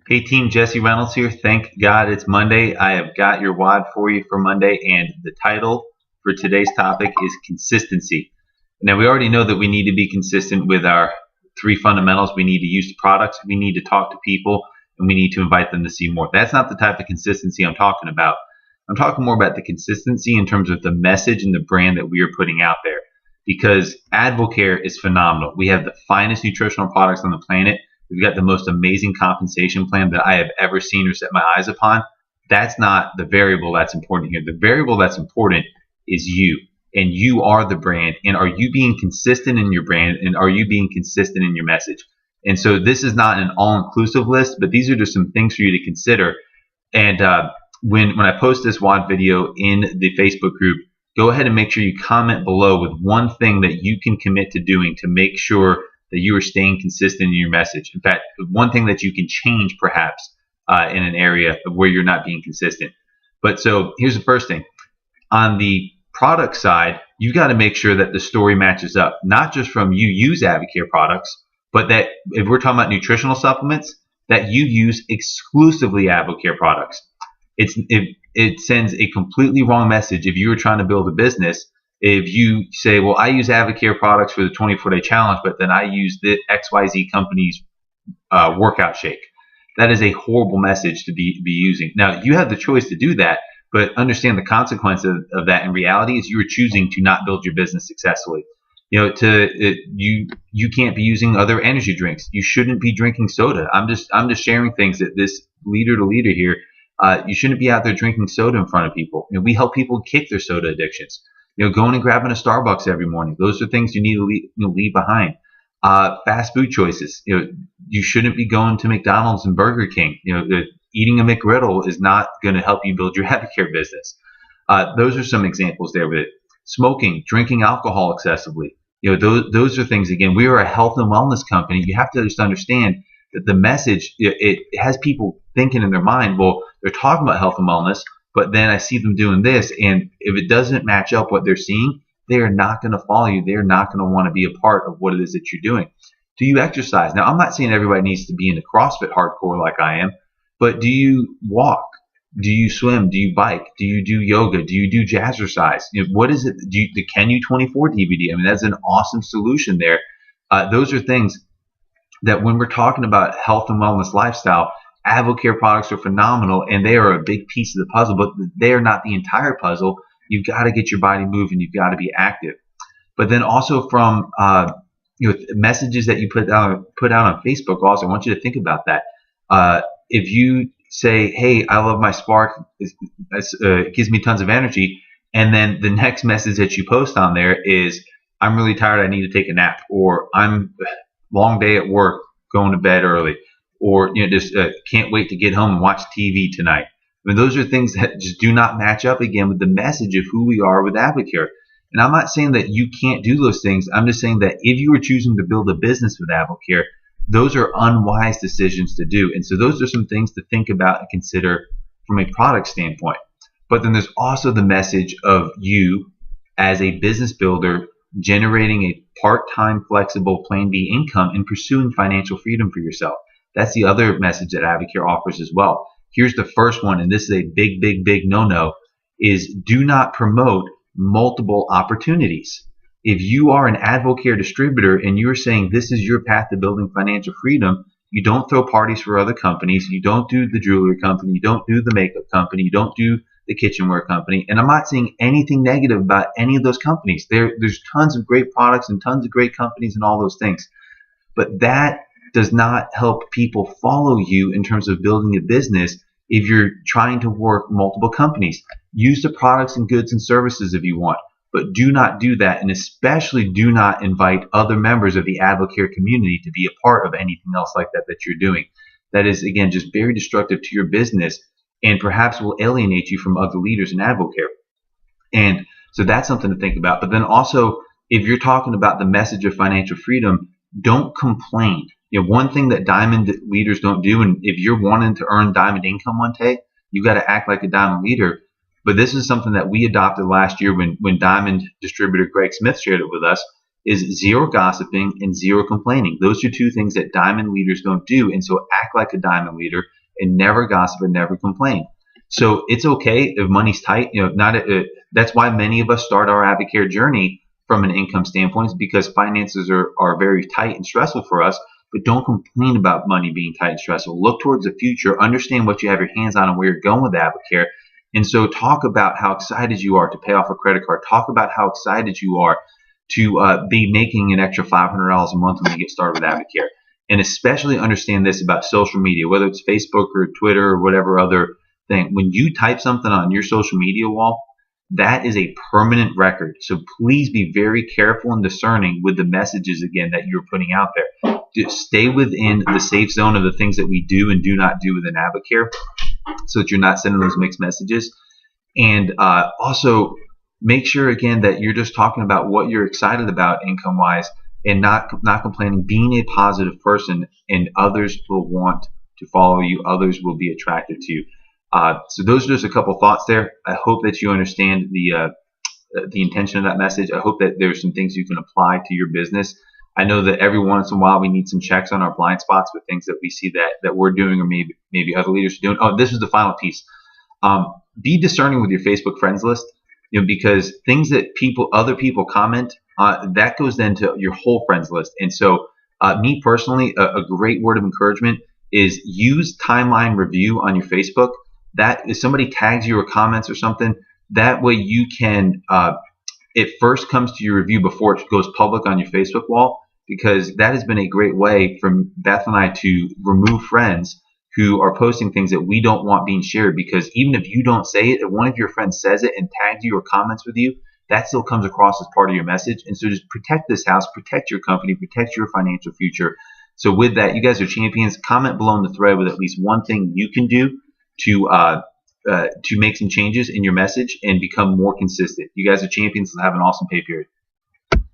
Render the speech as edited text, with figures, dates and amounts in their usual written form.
Hey team, Jesse Reynolds here. Thank God it's Monday. I have got your WOD for you for Monday, and the title for today's topic is consistency. Now, we already know that we need to be consistent with our three fundamentals. We need to use the products, we need to talk to people, and we need to invite them to see more. That's not the type of consistency I'm talking about. I'm talking more about the consistency in terms of the message and the brand that we are putting out there. Because Advocare is phenomenal. We have the finest nutritional products on the planet. We've got the most amazing compensation plan that I have ever seen or set my eyes upon. That's not the variable that's important here. The variable that's important is you, and you are the brand. And are you being consistent in your brand? And are you being consistent in your message? And so this is not an all-inclusive list, but these are just some things for you to consider. And when I post this WOD video in the Facebook group, go ahead and make sure you comment below with one thing that you can commit to doing to make sure that you are staying consistent in your message. In fact, one thing that you can change perhaps in an area of where you're not being consistent. But so here's the first thing. On the product side, you've got to make sure that the story matches up, not just from you use Advocare products, but that if we're talking about nutritional supplements, that you use exclusively Advocare products. It sends a completely wrong message if you were trying to build a business. If you say, well, I use Advocare products for the 24-day challenge, but then I use the XYZ company's workout shake. That is a horrible message to be using. Now, you have the choice to do that, but understand the consequence of that in reality is you are choosing to not build your business successfully. You can't be using other energy drinks. You shouldn't be drinking soda. I'm just sharing things that this leader to leader here. You shouldn't be out there drinking soda in front of people. We help people kick their soda addictions. Going and grabbing a Starbucks every morning. Those are things you need to leave behind. Fast food choices. You shouldn't be going to McDonald's and Burger King. Eating a McGriddle is not going to help you build your Advocare business. Those are some examples there with it. Smoking, drinking alcohol excessively. Those are things. Again, we are a health and wellness company. You have to just understand that the message it has people thinking in their mind, well, they're talking about health and wellness, but then I see them doing this, and if it doesn't match up what they're seeing, they are not going to follow you. They are not going to want to be a part of what it is that you're doing. Do you exercise? Now, I'm not saying everybody needs to be into CrossFit hardcore like I am, but do you walk? Do you swim? Do you bike? Do you do yoga? Do you do jazzercise? What is it? The Can You 24 DVD? I mean, that's an awesome solution there. Those are things that when we're talking about health and wellness lifestyle, Advocare products are phenomenal, and they are a big piece of the puzzle, but they are not the entire puzzle. You've got to get your body moving. You've got to be active. But then also from messages that you put out on Facebook, also, I want you to think about that. If you say, hey, I love my Spark, it gives me tons of energy, and then the next message that you post on there is, I'm really tired, I need to take a nap, or I'm long day at work, going to bed early, or just can't wait to get home and watch TV tonight. I mean, those are things that just do not match up again with the message of who we are with Advocare. And I'm not saying that you can't do those things. I'm just saying that if you are choosing to build a business with Advocare, those are unwise decisions to do. And so those are some things to think about and consider from a product standpoint. But then there's also the message of you as a business builder generating a part-time flexible plan B income and pursuing financial freedom for yourself. That's the other message that Advocare offers as well. Here's the first one, and this is a big, big, big no-no, is do not promote multiple opportunities. If you are an Advocare distributor and you're saying this is your path to building financial freedom, you don't throw parties for other companies, you don't do the jewelry company, you don't do the makeup company, you don't do the kitchenware company. And I'm not saying anything negative about any of those companies. There's tons of great products and tons of great companies and all those things. But that does not help people follow you in terms of building a business if you're trying to work multiple companies. Use the products and goods and services if you want, but do not do that, and especially do not invite other members of the Advocare community to be a part of anything else like that you're doing. That is, again, just very destructive to your business and perhaps will alienate you from other leaders in Advocare. And so that's something to think about. But then also, if you're talking about the message of financial freedom, don't complain. One thing that diamond leaders don't do, and if you're wanting to earn diamond income one day, you've got to act like a diamond leader. But this is something that we adopted last year when diamond distributor Greg Smith shared it with us. is zero gossiping and zero complaining. Those are two things that diamond leaders don't do. And so act like a diamond leader and never gossip and never complain. So it's okay if money's tight. That's why many of us start our Advocare journey from an income standpoint, is because finances are very tight and stressful for us. But don't complain about money being tight and stressful. Look towards the future. Understand what you have your hands on and where you're going with Advocare. And so talk about how excited you are to pay off a credit card. Talk about how excited you are to be making an extra $500 a month when you get started with Advocare. And especially understand this about social media, whether it's Facebook or Twitter or whatever other thing. When you type something on your social media wall, that is a permanent record. So please be very careful and discerning with the messages, again, that you're putting out there. Just stay within the safe zone of the things that we do and do not do within Advocare, so that you're not sending those mixed messages. And also make sure, again, that you're just talking about what you're excited about income-wise and not complaining, being a positive person, and others will want to follow you. Others will be attracted to you. So those are just a couple thoughts there. I hope that you understand the intention of that message. I hope that there's some things you can apply to your business. I know that every once in a while we need some checks on our blind spots with things that we see that we're doing, or maybe other leaders are doing. Oh, this is the final piece. Be discerning with your Facebook friends list, because things that other people comment, that goes then to your whole friends list. And so, me personally, a great word of encouragement is use timeline review on your Facebook. That if somebody tags you or comments or something, that way you can it first comes to your review before it goes public on your Facebook wall, because that has been a great way for Beth and I to remove friends who are posting things that we don't want being shared. Because even if you don't say it, if one of your friends says it and tags you or comments with you, that still comes across as part of your message. And so just protect this house, protect your company, protect your financial future. So with that, you guys are champions. Comment below in the thread with at least one thing you can do to make some changes in your message and become more consistent. You guys are champions. Have an awesome pay period.